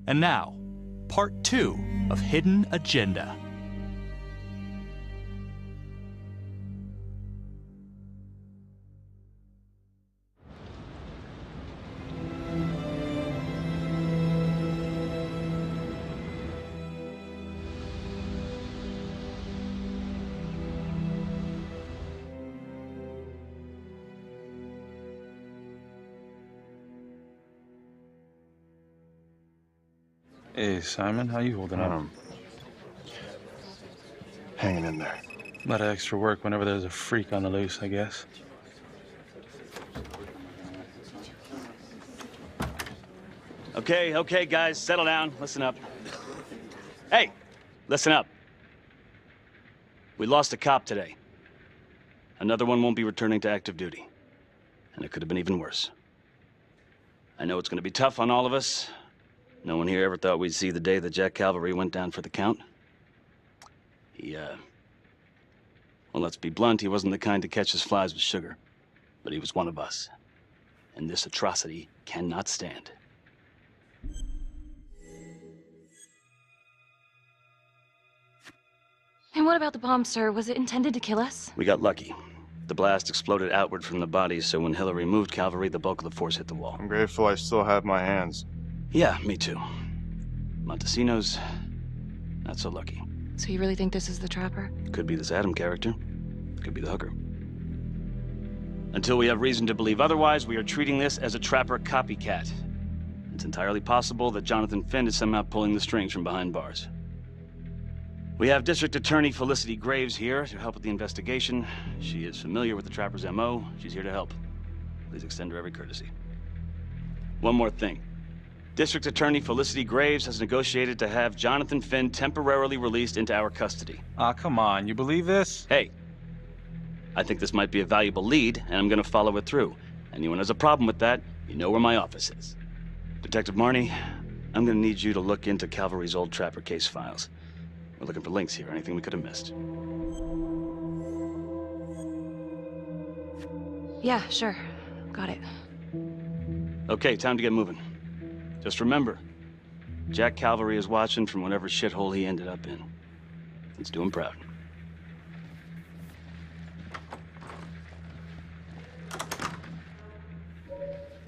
And now, part 2 of Hidden Agenda. Hey, Simon, how you holding up? Hanging in there. A lot of extra work whenever there's a freak on the loose, I guess. Okay, guys, settle down. Listen up. Hey, listen up. We lost a cop today. Another one won't be returning to active duty. And it could have been even worse. I know it's going to be tough on all of us. No one here ever thought we'd see the day that Jack Cavalry went down for the count. Well, let's be blunt, he wasn't the kind to catch his flies with sugar. But he was one of us. And this atrocity cannot stand. And what about the bomb, sir? Was it intended to kill us? We got lucky. The blast exploded outward from the bodies, so when Hillary moved Cavalry, the bulk of the force hit the wall. I'm grateful I still have my hands. Yeah, me too. Montesino's not so lucky. So you really think this is the trapper? Could be this Adam character. Could be the hooker. Until we have reason to believe otherwise, we are treating this as a trapper copycat. It's entirely possible that Jonathan Finn is somehow pulling the strings from behind bars. We have District Attorney Felicity Graves here to help with the investigation. She is familiar with the trapper's MO. She's here to help. Please extend her every courtesy. One more thing. District Attorney Felicity Graves has negotiated to have Jonathan Finn temporarily released into our custody. Aw, come on, you believe this? Hey, I think this might be a valuable lead, and I'm gonna follow it through. Anyone has a problem with that, you know where my office is. Detective Marnie, I'm gonna need you to look into Cavalry's old trapper case files. We're looking for links here, anything we could have missed. Yeah, sure. Got it. Okay, time to get moving. Just remember, Jack Cavalry is watching from whatever shithole he ended up in. Let's do him proud.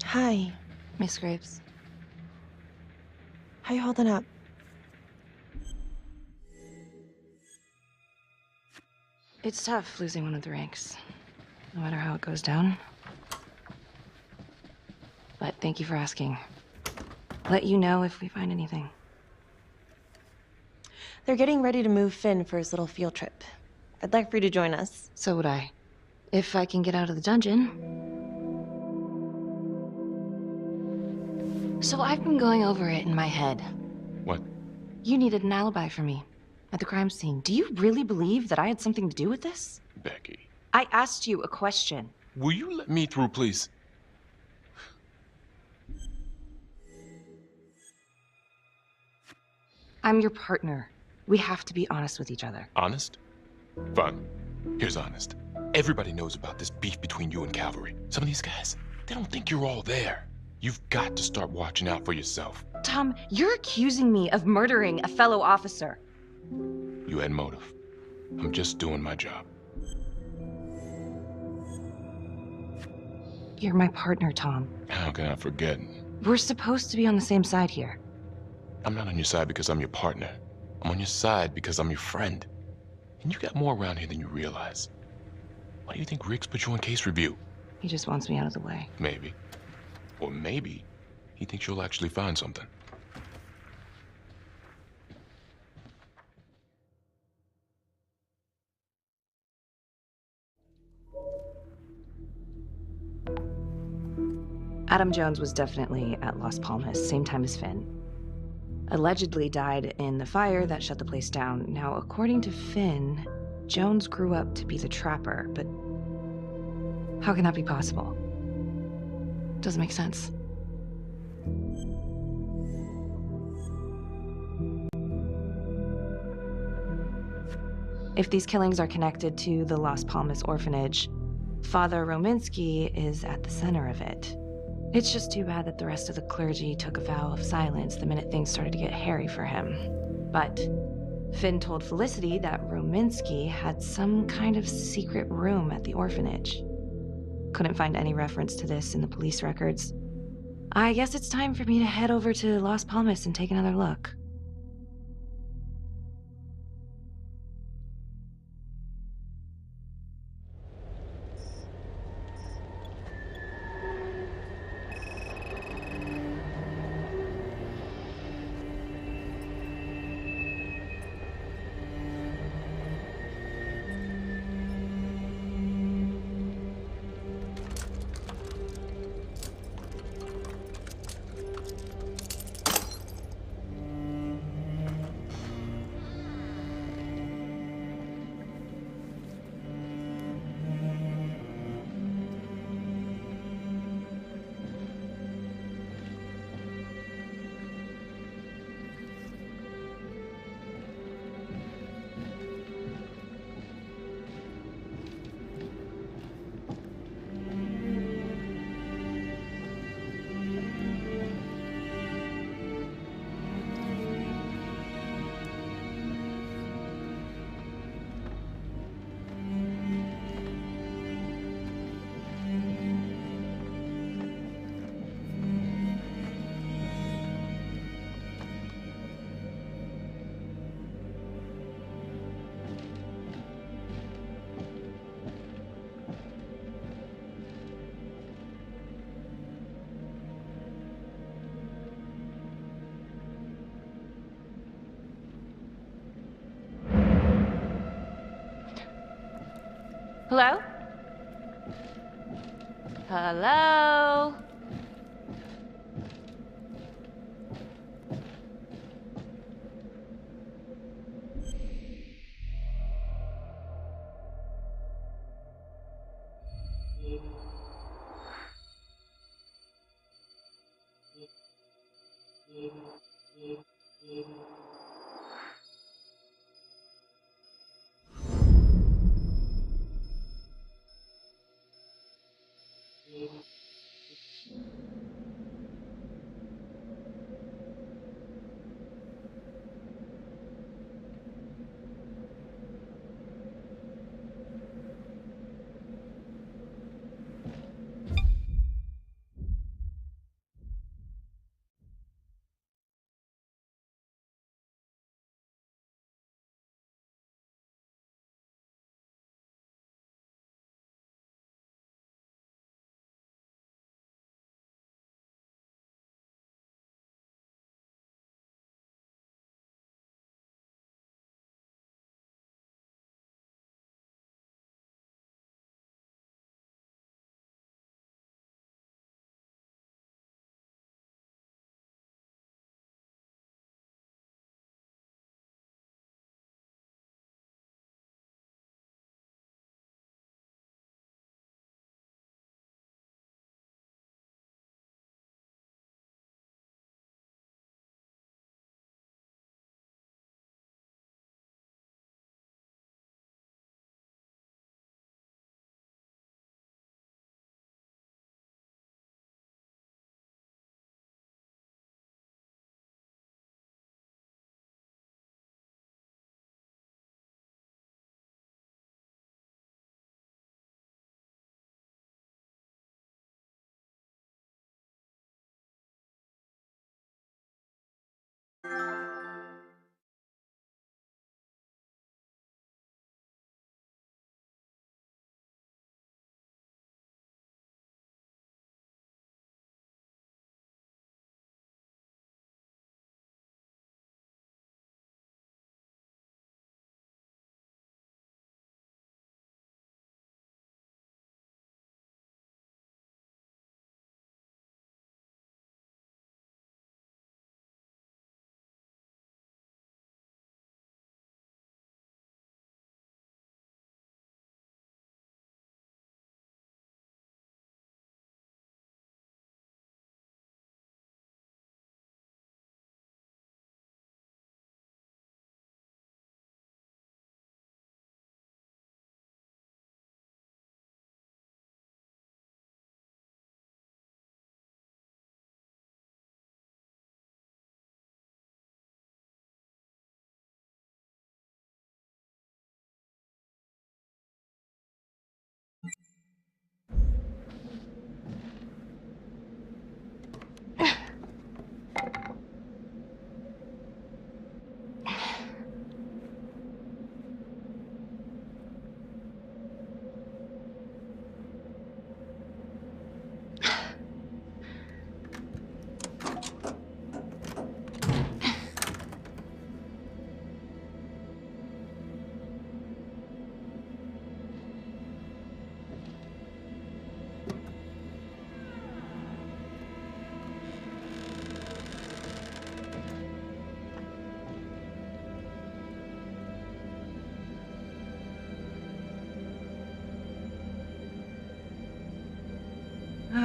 Hi. Miss Graves. How you holding up? It's tough losing one of the ranks, no matter how it goes down. But thank you for asking. Let you know if we find anything. They're getting ready to move Finn for his little field trip. I'd like for you to join us. So would I. If I can get out of the dungeon. So I've been going over it in my head. What? You needed an alibi for me at the crime scene. Do you really believe that I had something to do with this? Becky. I asked you a question. Will you let me through, please? I'm your partner. We have to be honest with each other. Honest? Fine. Here's honest. Everybody knows about this beef between you and Cavalry. Some of these guys, they don't think you're all there. You've got to start watching out for yourself. Tom, you're accusing me of murdering a fellow officer. You had motive. I'm just doing my job. You're my partner, Tom. How can I forget? We're supposed to be on the same side here. I'm not on your side because I'm your partner. I'm on your side because I'm your friend. And you got more around here than you realize. Why do you think Riggs put you on case review? He just wants me out of the way. Maybe. Or maybe he thinks you'll actually find something. Adam Jones was definitely at Las Palmas, same time as Finn. Allegedly died in the fire that shut the place down. Now, according to Finn, Jones grew up to be the trapper, but how can that be possible? Doesn't make sense. If these killings are connected to the Las Palmas orphanage, Father Rominsky is at the center of it. It's just too bad that the rest of the clergy took a vow of silence the minute things started to get hairy for him. But Finn told Felicity that Rominsky had some kind of secret room at the orphanage. Couldn't find any reference to this in the police records. I guess it's time for me to head over to Las Palmas and take another look. Hello? Hello?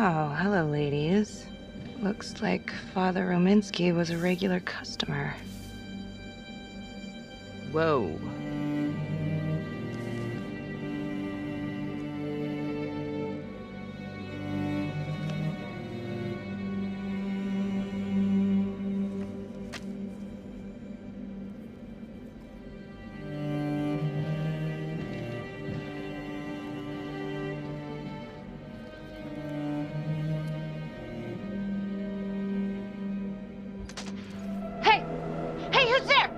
Oh, hello, ladies. Looks like Father Rominsky was a regular customer. Whoa. Hey! Hey, who's there?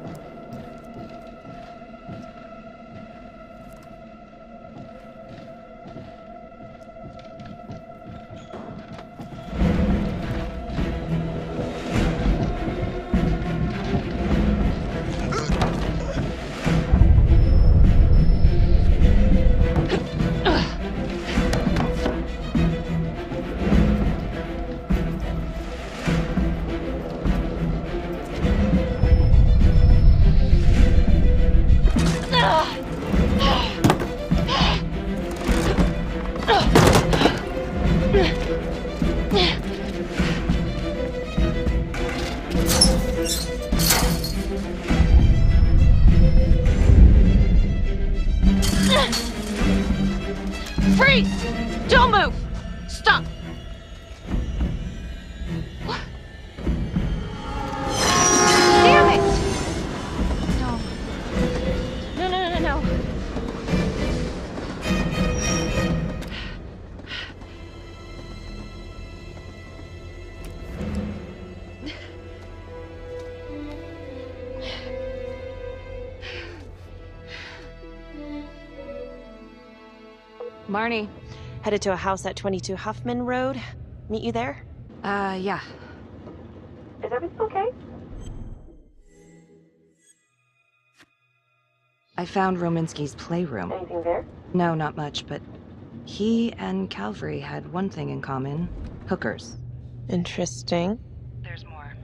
Freeze! Don't move! Stop! What? Damn it! No. No, no, no, no, no. Marnie. Headed to a house at 22 Huffman Road. Meet you there? Yeah. Is everything okay? I found Rominsky's playroom. Anything there? No, not much, but he and Calvary had one thing in common. Hookers. Interesting. There's more.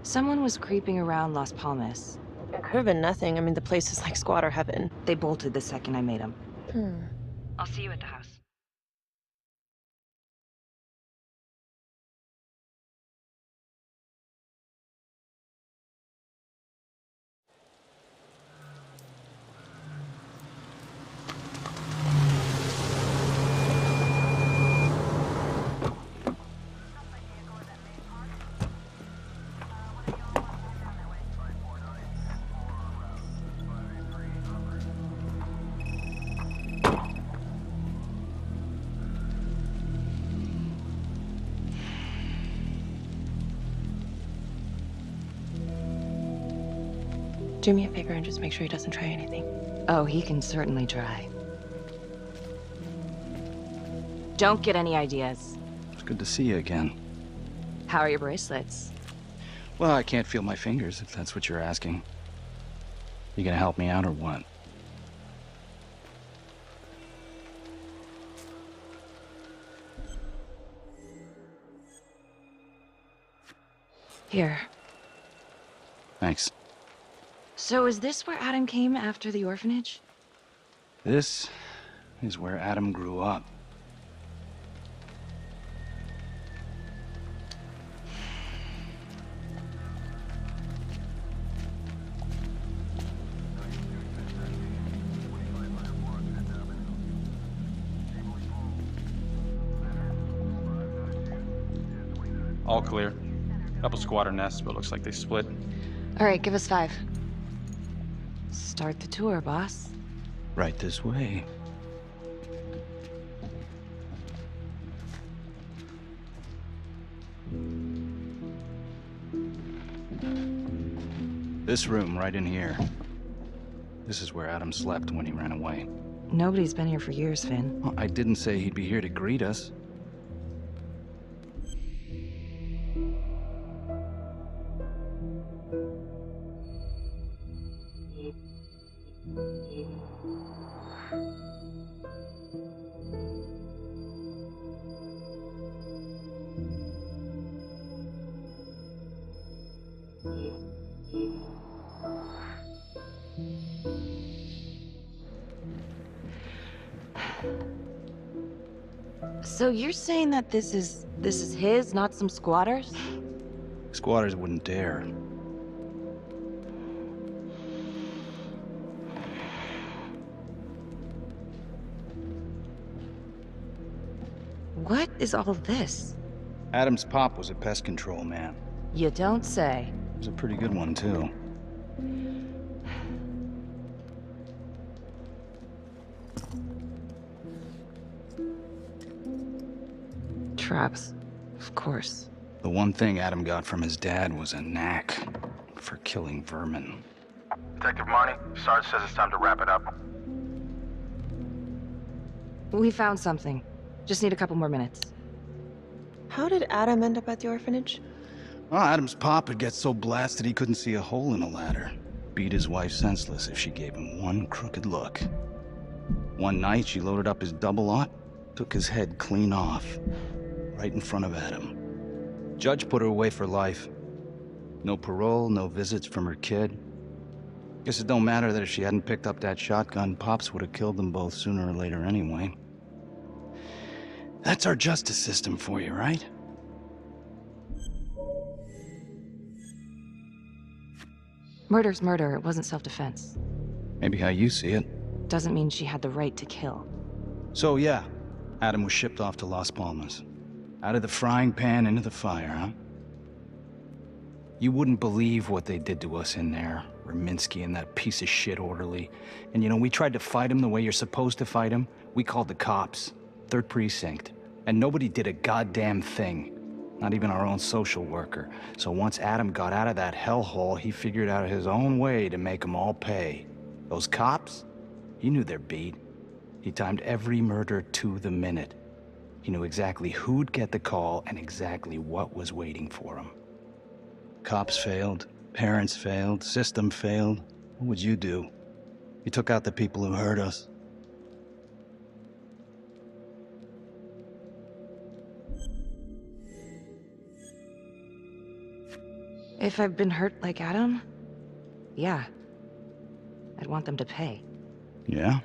Someone was creeping around Las Palmas. It could have been nothing. I mean, the place is like squatter heaven. They bolted the second I made them. Hmm. I'll see you at the house. Do me a favor and just make sure he doesn't try anything. Oh, he can certainly try. Don't get any ideas. It's good to see you again. How are your bracelets? Well, I can't feel my fingers, if that's what you're asking. You gonna help me out or what? Here. Thanks. So is this where Adam came after the orphanage? This is where Adam grew up. All clear. Couple squatter nests, but looks like they split. All right, give us 5. Start the tour, boss. Right this way. This room right in here. This is where Adam slept when he ran away. Nobody's been here for years, Finn. Well, I didn't say he'd be here to greet us. So you're saying that this is This is his, not some squatters? Squatters wouldn't dare. What is all this? Adam's pop was a pest control man. You don't say. He was a pretty good one, too. Traps. Of course. The one thing Adam got from his dad was a knack for killing vermin. Detective Marnie, Sarge says it's time to wrap it up. We found something. Just need a couple more minutes. How did Adam end up at the orphanage? Well, Adam's pop would get so blasted he couldn't see a hole in a ladder. Beat his wife senseless if she gave him one crooked look. One night, she loaded up his double-aught, took his head clean off, right in front of Adam. Judge put her away for life. No parole, no visits from her kid. Guess it don't matter that if she hadn't picked up that shotgun, Pops would have killed them both sooner or later anyway. That's our justice system for you, right? Murder's murder. It wasn't self-defense. Maybe how you see it. Doesn't mean she had the right to kill. So yeah, Adam was shipped off to Las Palmas. Out of the frying pan into the fire, huh? You wouldn't believe what they did to us in there. Rominsky and that piece of shit orderly. And you know, we tried to fight him the way you're supposed to fight him. We called the cops. 3rd Precinct. And nobody did a goddamn thing. Not even our own social worker. So once Adam got out of that hellhole, he figured out his own way to make them all pay. Those cops? He knew their beat. He timed every murder to the minute. He knew exactly who'd get the call and exactly what was waiting for him. Cops failed, parents failed, system failed. What would you do? You took out the people who hurt us. If I've been hurt like Adam, yeah. I'd want them to pay. Yeah?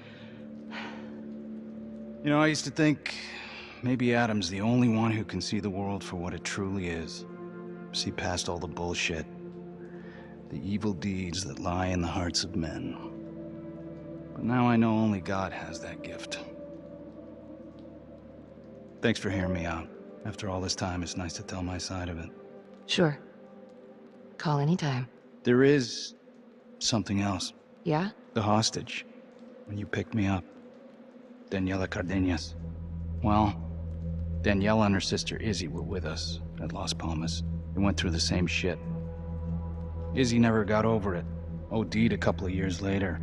You know, I used to think maybe Adam's the only one who can see the world for what it truly is. See past all the bullshit. The evil deeds that lie in the hearts of men. But now I know only God has that gift. Thanks for hearing me out. After all this time, it's nice to tell my side of it. Sure. Call anytime. There is something else. Yeah? The hostage. When you picked me up. Daniela Cardenas. Well, Daniela and her sister Izzy were with us at Las Palmas. They went through the same shit. Izzy never got over it. OD'd a couple of years later.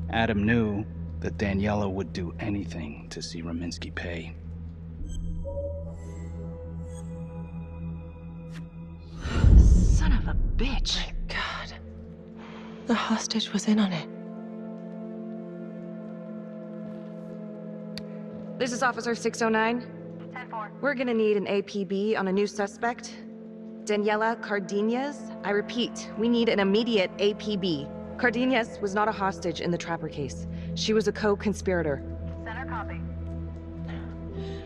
Adam knew that Daniela would do anything to see Rominsky pay. Son of a bitch. My God. The hostage was in on it. This is Officer 609. 10-4. We're gonna need an APB on a new suspect. Daniela Cardenas. I repeat, we need an immediate APB. Cardenas was not a hostage in the Trapper case. She was a co-conspirator. Center copy.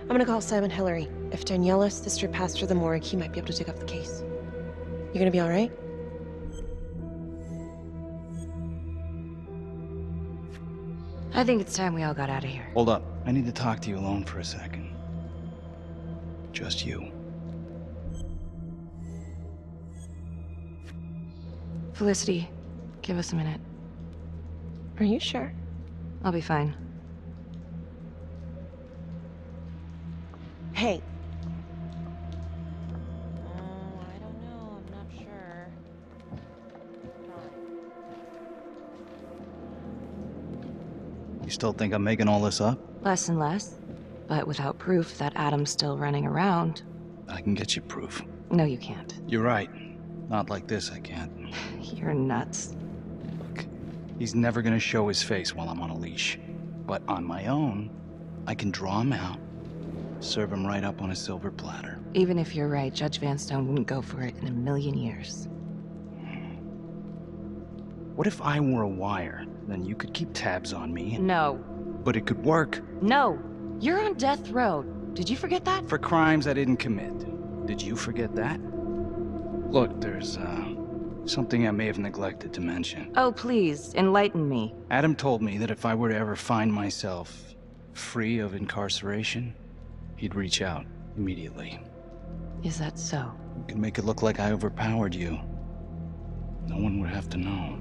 I'm gonna call Simon Hillary. If Daniela's sister passed through the morgue, he might be able to take up the case. You gonna be all right? I think it's time we all got out of here. Hold up. I need to talk to you alone for a second. Just you. Felicity, give us a minute. Are you sure? I'll be fine. Hey. I don't know. I'm not sure. You still think I'm making all this up? Less and less. But without proof that Adam's still running around. I can get you proof. No, you can't. You're right. Not like this, I can't. You're nuts. Look, he's never gonna show his face while I'm on a leash. But on my own, I can draw him out, serve him right up on a silver platter. Even if you're right, Judge Vanstone wouldn't go for it in a million years. What if I were a wire? Then you could keep tabs on me. No. But it could work. No! You're on death row. Did you forget that? For crimes I didn't commit. Did you forget that? Look, there's, something I may have neglected to mention. Oh, please, enlighten me. Adam told me that if I were to ever find myself free of incarceration, he'd reach out immediately. Is that so? You could make it look like I overpowered you. No one would have to know.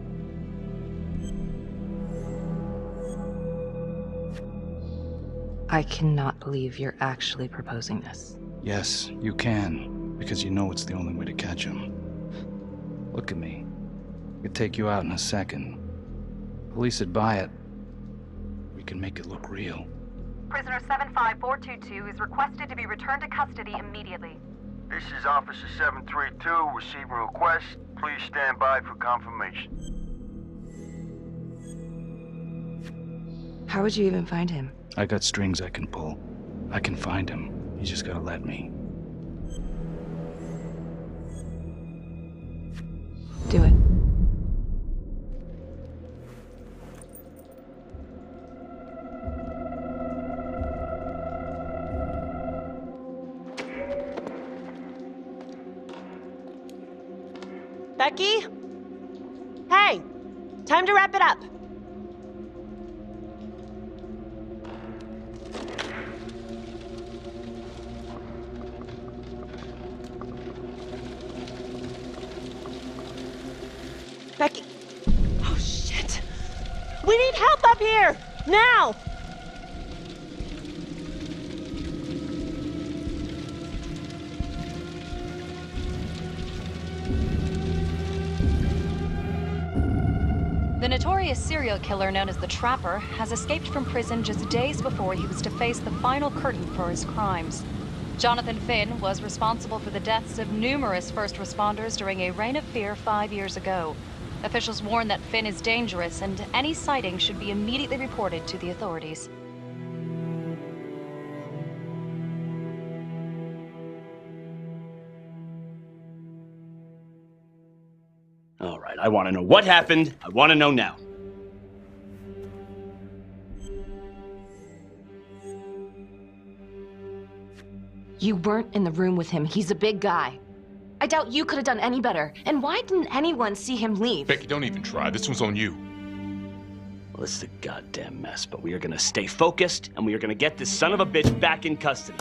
I cannot believe you're actually proposing this. Yes, you can, because you know it's the only way to catch him. Look at me. I could take you out in a second. Police would buy it. We can make it look real. Prisoner 75422 is requested to be returned to custody immediately. This is Officer 732 receiving request. Please stand by for confirmation. How would you even find him? I got strings I can pull. I can find him. You just gotta let me. Do it. Becky? Hey! Time to wrap it up. Becky. Oh, shit. We need help up here! Now! The notorious serial killer known as the Trapper has escaped from prison just days before he was to face the final curtain for his crimes. Jonathan Finn was responsible for the deaths of numerous first responders during a reign of fear 5 years ago. Officials warn that Finn is dangerous and any sighting should be immediately reported to the authorities. All right, I want to know what happened. I want to know now. You weren't in the room with him. He's a big guy. I doubt you could have done any better. And why didn't anyone see him leave? Becky, don't even try. This one's on you. Well, this is a goddamn mess, but we are gonna stay focused, and we are gonna get this son of a bitch back in custody.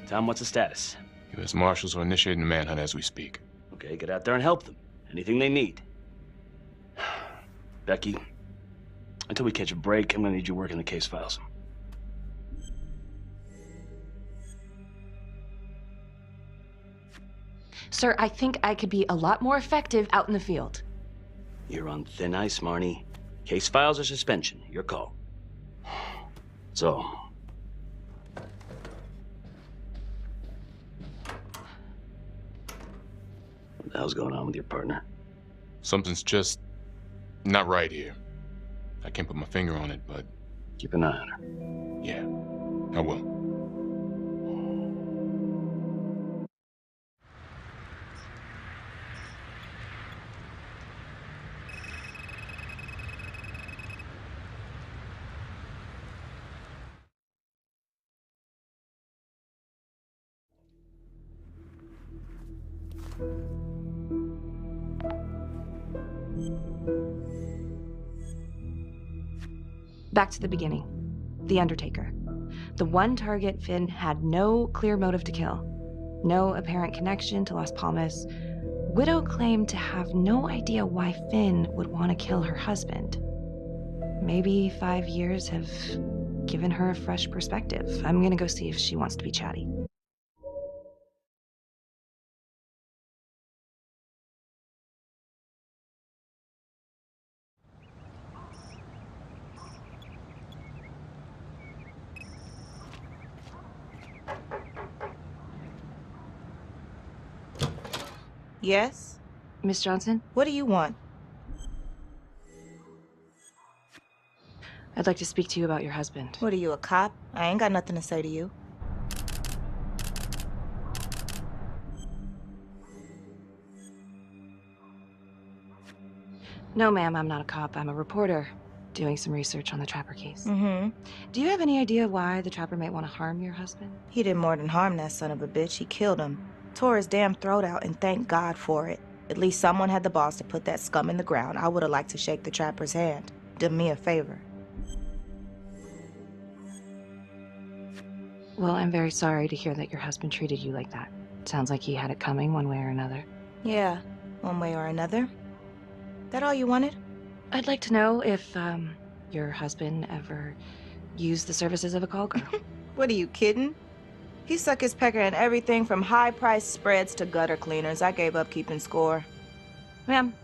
Tom, what's the status? U.S. Marshals are initiating a manhunt as we speak. Okay, get out there and help them. Anything they need. Becky, until we catch a break, I'm gonna need you working the case files. Sir, I think I could be a lot more effective out in the field. You're on thin ice, Marnie. Case files or suspension, your call. So, what the hell's going on with your partner? Something's just not right here. I can't put my finger on it, but... Keep an eye on her. Yeah, I will. Back to the beginning. The Undertaker. The one target Finn had no clear motive to kill. No apparent connection to Las Palmas. Widow claimed to have no idea why Finn would want to kill her husband. Maybe 5 years have given her a fresh perspective. I'm gonna go see if she wants to be chatty. Yes? Miss Johnson? What do you want? I'd like to speak to you about your husband. What are you, a cop? I ain't got nothing to say to you. No, ma'am, I'm not a cop. I'm a reporter. doing some research on the Trapper case. Mm-hmm. Do you have any idea why the Trapper might want to harm your husband? He did more than harm that son of a bitch. He killed him. Tore his damn throat out, and thank God for it. At least someone had the balls to put that scum in the ground. I would have liked to shake the Trapper's hand. Did me a favor. Well, I'm very sorry to hear that your husband treated you like that. Sounds like he had it coming one way or another. Yeah, one way or another. That all you wanted? I'd like to know if, your husband ever used the services of a call girl. What are you kidding? He suck his pecker in everything from high-priced spreads to gutter cleaners. I gave up keeping score. Ma'am,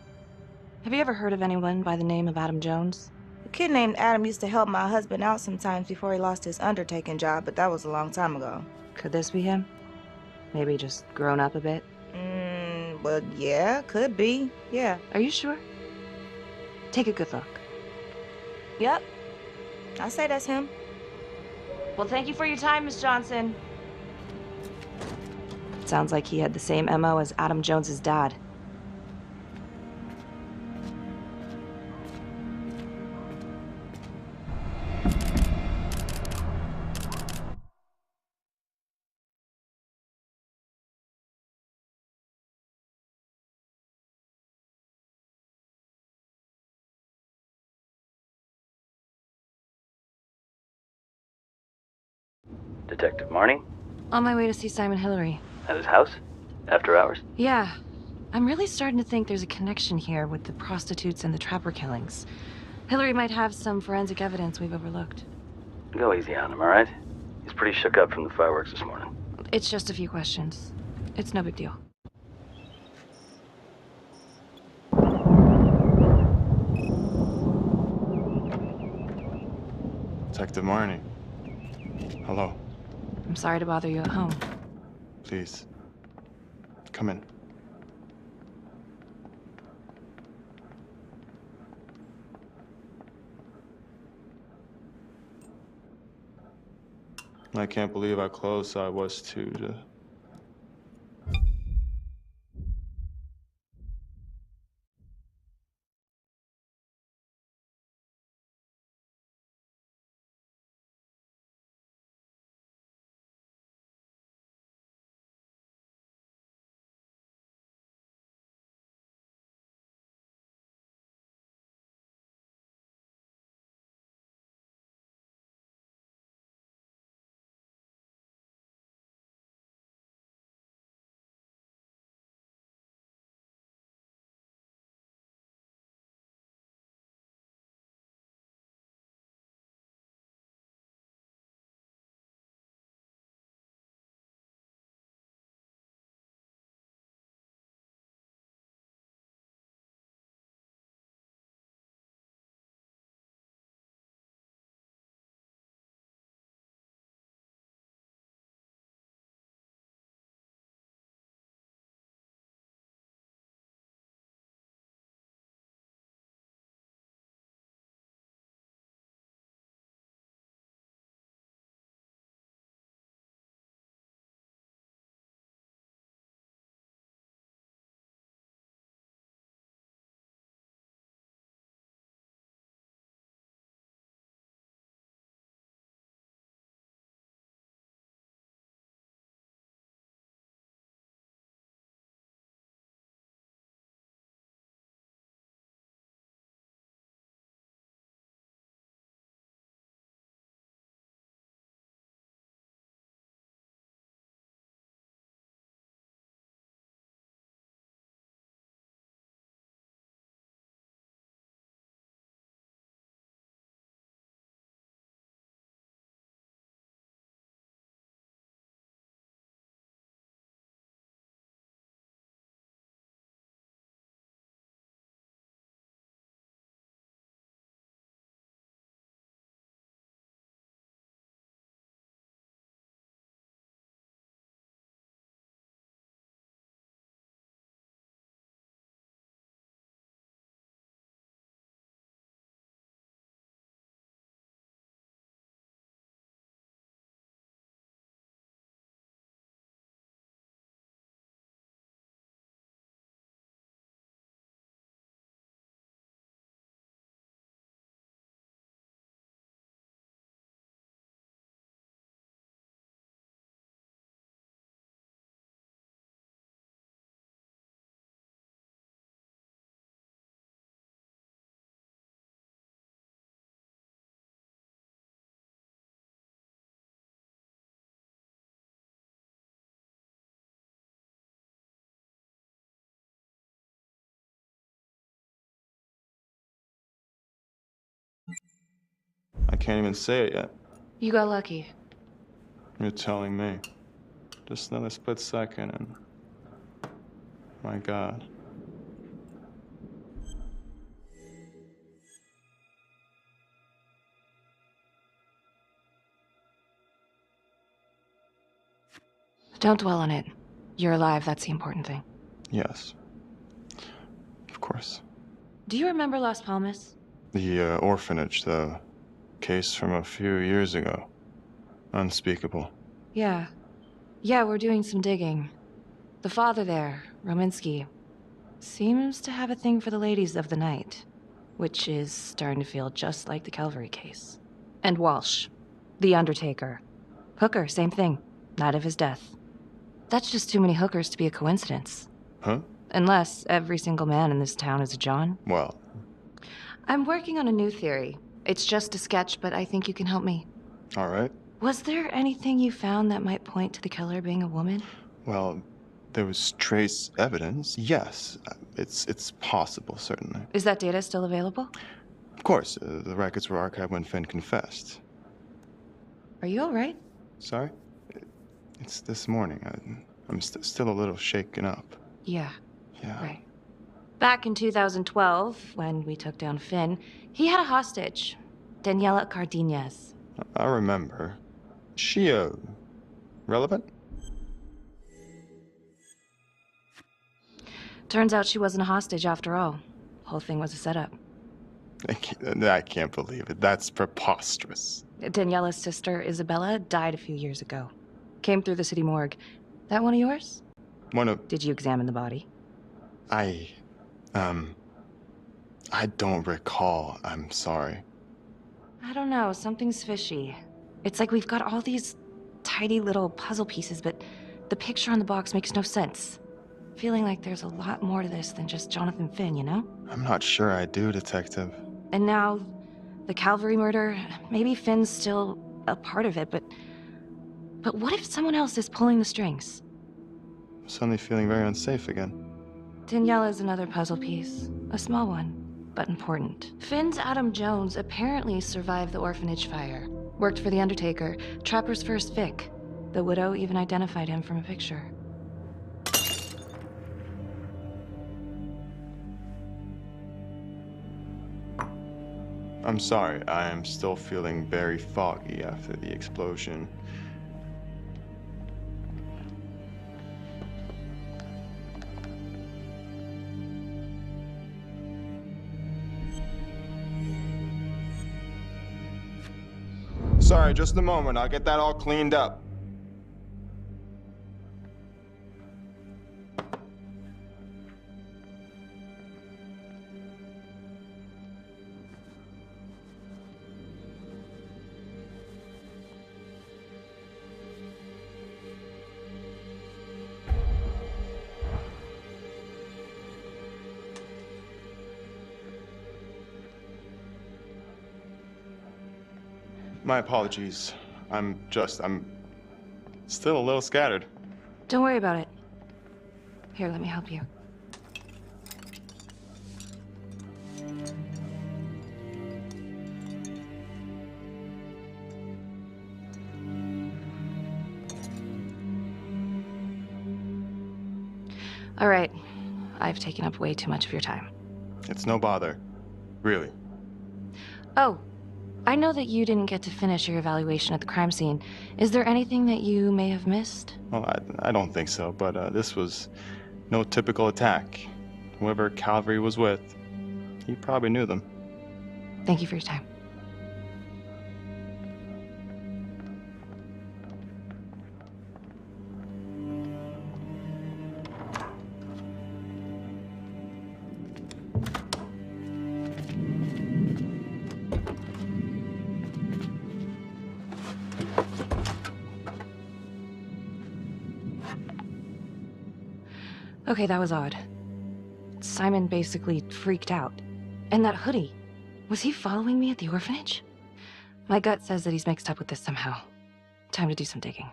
have you ever heard of anyone by the name of Adam Jones? A kid named Adam used to help my husband out sometimes before he lost his undertaking job, but that was a long time ago. Could this be him? Maybe just grown up a bit? Well, yeah, could be. Yeah. Are you sure? Take a good look. Yep. I say that's him. Well, thank you for your time, Miss Johnson. Sounds like he had the same MO as Adam Jones's dad. Detective Marnie? On my way to see Simon Hillary. At his house? After hours? Yeah. I'm really starting to think there's a connection here with the prostitutes and the Trapper killings. Hillary might have some forensic evidence we've overlooked. Go easy on him, all right? He's pretty shook up from the fireworks this morning. It's just a few questions. It's no big deal. Detective Marnie. Hello. I'm sorry to bother you at home. Please. Come in. I can't believe how close I was to can't even say it yet. You got lucky. You're telling me. Just another split second and... My God. Don't dwell on it. You're alive, that's the important thing. Yes. Of course. Do you remember Las Palmas? The orphanage, the case from a few years ago. Unspeakable. Yeah. Yeah, we're doing some digging. The father there, Rominsky, seems to have a thing for the ladies of the night, which is starting to feel just like the Calvary case. And Walsh, the Undertaker. Hooker, same thing. Night of his death. That's just too many hookers to be a coincidence. Huh? Unless every single man in this town is a John. Well... I'm working on a new theory. It's just a sketch, but I think you can help me. All right. Was there anything you found that might point to the killer being a woman? Well, there was trace evidence. Yes, it's possible, certainly. Is that data still available? Of course, the records were archived when Finn confessed. Are you all right? Sorry? It's this morning. I'm still a little shaken up. Yeah. Yeah. Right. Back in 2012, when we took down Finn, he had a hostage, Daniela Cardenas. I remember. She, relevant? Turns out she wasn't a hostage after all. Whole thing was a setup. I can't believe it. That's preposterous. Daniela's sister, Isabella, died a few years ago. Came through the city morgue. That one of yours? One of... Did you examine the body? I don't recall. I'm sorry. I don't know. Something's fishy. It's like we've got all these tidy little puzzle pieces, but the picture on the box makes no sense. Feeling like there's a lot more to this than just Jonathan Finn, you know? I'm not sure I do, Detective. And now, the Calvary murder, maybe Finn's still a part of it, but what if someone else is pulling the strings? I'm suddenly feeling very unsafe again. Daniela's another puzzle piece. A small one, but important. Finn's Adam Jones apparently survived the orphanage fire. Worked for the Undertaker, Trapper's first Vic. The widow even identified him from a picture. I'm sorry, I am still feeling very foggy after the explosion. Sorry, just a moment. I'll get that all cleaned up. My apologies. I'm still a little scattered. Don't worry about it. Here, let me help you. All right. I've taken up way too much of your time. It's no bother. Really. Oh, I know that you didn't get to finish your evaluation at the crime scene. Is there anything that you may have missed? Well, I don't think so, but this was no typical attack. Whoever Calvary was with, he probably knew them. Thank you for your time. Okay, that was odd. Simon basically freaked out. And that hoodie, was he following me at the orphanage? My gut says that he's mixed up with this somehow. Time to do some digging.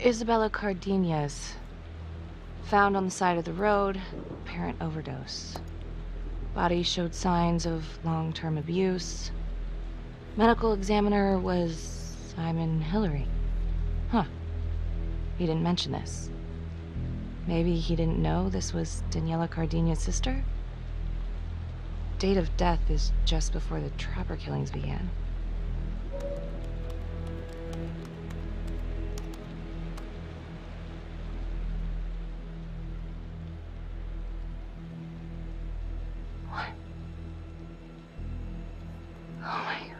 Isabella Cardenas. Found on the side of the road, apparent overdose. Body showed signs of long-term abuse. Medical examiner was Simon Hillary. Huh. He didn't mention this. Maybe he didn't know this was Daniela Cardenas' sister? Date of death is just before the Trapper killings began. What? Oh my God.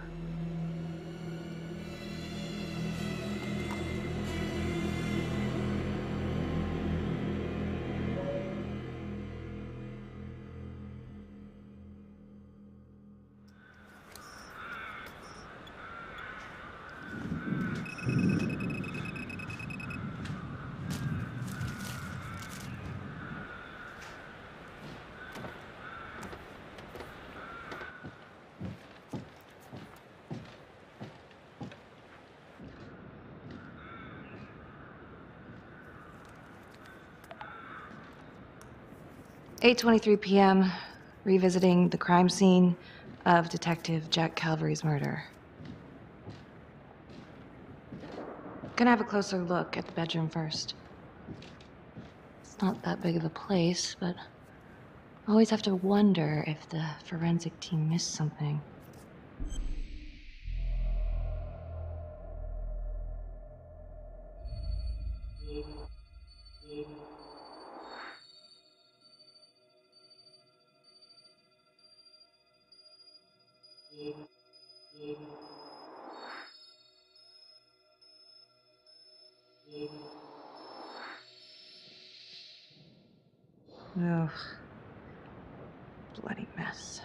8:23 p.m., revisiting the crime scene of Detective Jack Calvary's murder. Gonna have a closer look at the bedroom first. It's not that big of a place, but I always have to wonder if the forensic team missed something. Ugh. Bloody mess.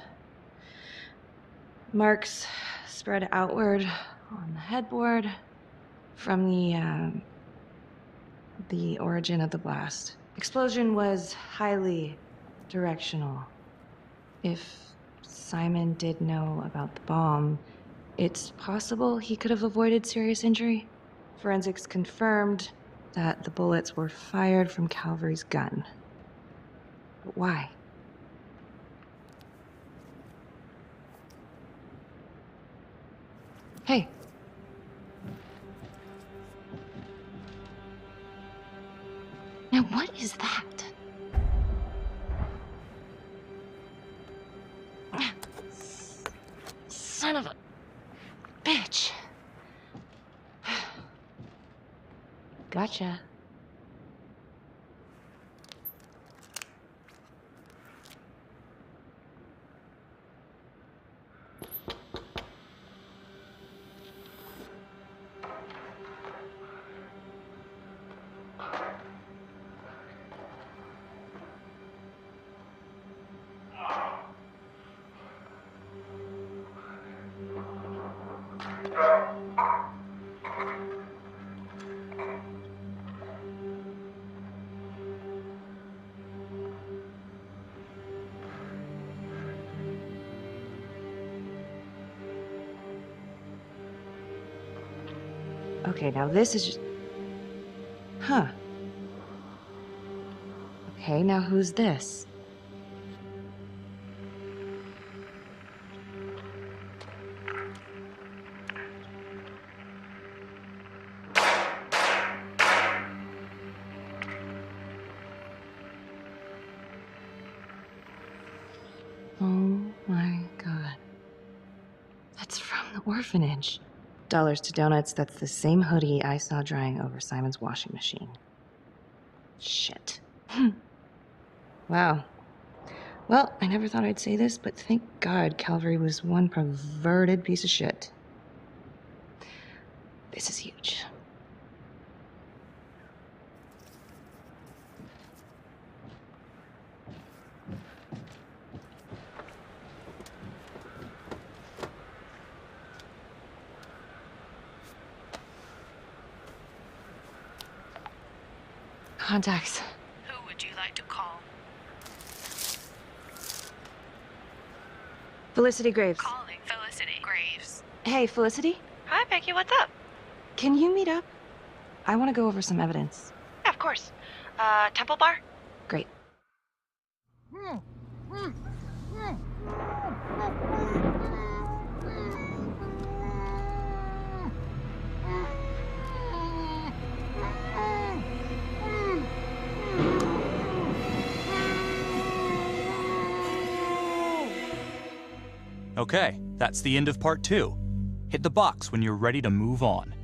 Marks spread outward on the headboard from the origin of the blast. Explosion was highly directional. If Simon did know about the bomb, it's possible he could have avoided serious injury. Forensics confirmed that the bullets were fired from Calvary's gun. But why? Hey. Now what is that? Son of a bitch. Gotcha. Okay, now this is just... Huh. Okay, now who's this? Oh my God. That's from the orphanage. Dollars to donuts, that's the same hoodie I saw drying over Simon's washing machine. Shit. Wow. Well, I never thought I'd say this, but thank God Calvary was one perverted piece of shit. This is huge. Contacts. Who would you like to call? Felicity Graves. Calling Felicity Graves. Hey, Felicity? Hi, Becky, what's up? Can you meet up? I want to go over some evidence. Yeah, of course. Temple Bar? Great. Okay, that's the end of part 2. Hit the box when you're ready to move on.